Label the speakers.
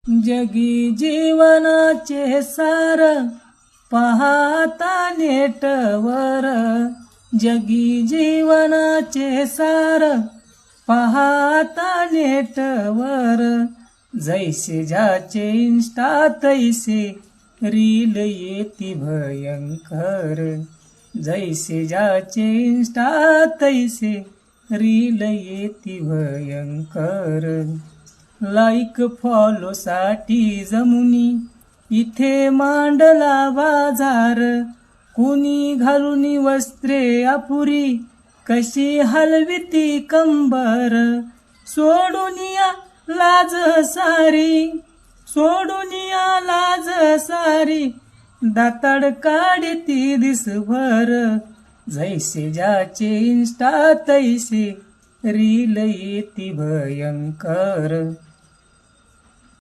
Speaker 1: जगी जीवनाचे सार पाहता नेटवर, जगी जीवनाचे सार पाहता नेटवर, जैसे ज्याचे इंस्टा तैसे रील येती भयंकर, जैसे ज्याचे इंस्टा तैसे रील येती भयंकर. लाईक फॉलो साठी जमुनी इथे मांडला बाजार, कुणी घालून वस्त्रे अपुरी कशी हलविती कंबर, सोडूनिया लाज सारी, सोडूनिया लाज सारी, दाताड काढती दिसभर, जैसे ज्याचे इंस्टा तैसे रील येती भयंकर.